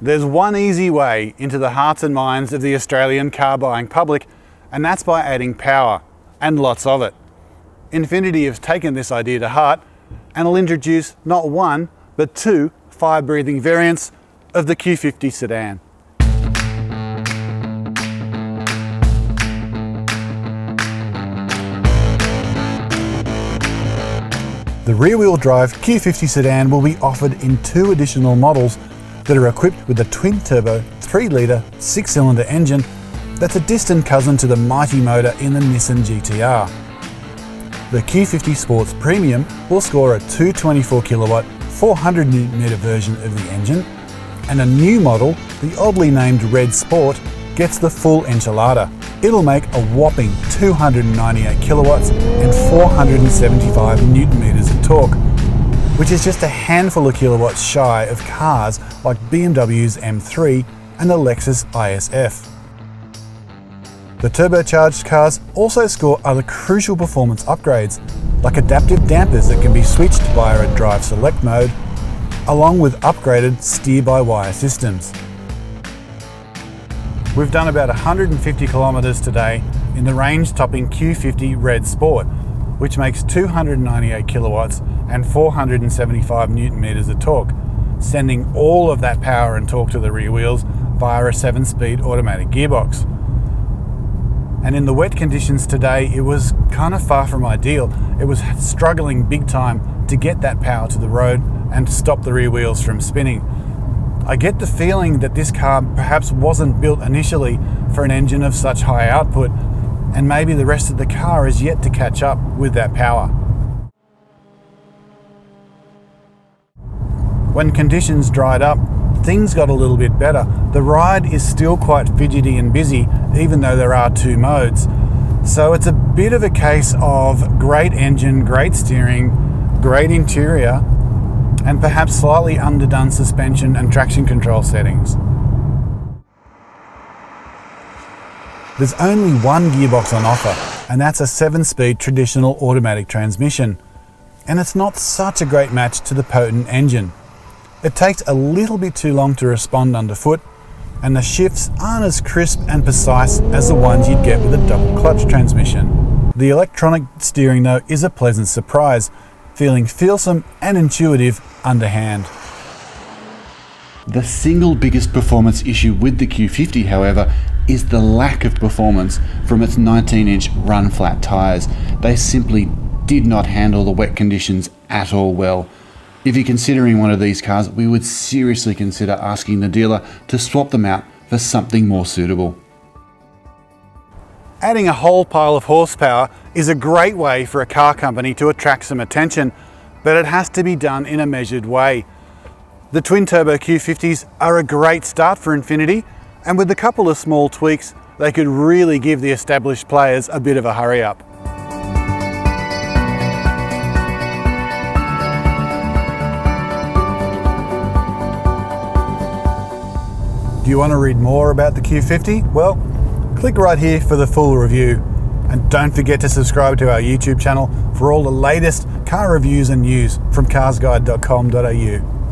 There's one easy way into the hearts and minds of the Australian car buying public, and that's by adding power, and lots of it. Infiniti have taken this idea to heart and will introduce not one, but two fire-breathing variants of the Q50 sedan. The rear-wheel drive Q50 sedan will be offered in two additional models that are equipped with a twin-turbo 3-litre 6-cylinder engine that's a distant cousin to the mighty motor in the Nissan GT-R. The Q50 Sports Premium will score a 224 kilowatt 400 Nm version of the engine, and a new model, the oddly named Red Sport, gets the full enchilada. It'll make a whopping 298 kilowatts and 475 Newton meters of torque, which is just a handful of kilowatts shy of cars like BMW's M3 and the Lexus IS F. The turbocharged cars also score other crucial performance upgrades, like adaptive dampers that can be switched via a drive select mode, along with upgraded steer-by-wire systems. We've done about 150 kilometres today in the range-topping Q50 Red Sport, which makes 298 kilowatts and 475 Newton meters of torque, sending all of that power and torque to the rear wheels via a 7-speed automatic gearbox. And in the wet conditions today, it was kind of far from ideal. It was struggling big time to get that power to the road and to stop the rear wheels from spinning. I get the feeling that this car perhaps wasn't built initially for an engine of such high output, and maybe the rest of the car is yet to catch up with that power. When conditions dried up, things got a little bit better. The ride is still quite fidgety and busy, even though there are two modes. So it's a bit of a case of great engine, great steering, great interior, and perhaps slightly underdone suspension and traction control settings. There's only one gearbox on offer, and that's a 7-speed traditional automatic transmission. And it's not such a great match to the potent engine. It takes a little bit too long to respond underfoot, and the shifts aren't as crisp and precise as the ones you'd get with a double clutch transmission. The electronic steering though is a pleasant surprise, feeling feelsome and intuitive underhand. The single biggest performance issue with the Q50, however, is the lack of performance from its 19-inch run-flat tyres. They simply did not handle the wet conditions at all well. If you're considering one of these cars, we would seriously consider asking the dealer to swap them out for something more suitable. Adding a whole pile of horsepower is a great way for a car company to attract some attention, but it has to be done in a measured way. The twin-turbo Q50s are a great start for Infiniti, and with a couple of small tweaks, they could really give the established players a bit of a hurry-up. Do you want to read more about the Q50? Well, click right here for the full review. And don't forget to subscribe to our YouTube channel for all the latest car reviews and news from carsguide.com.au.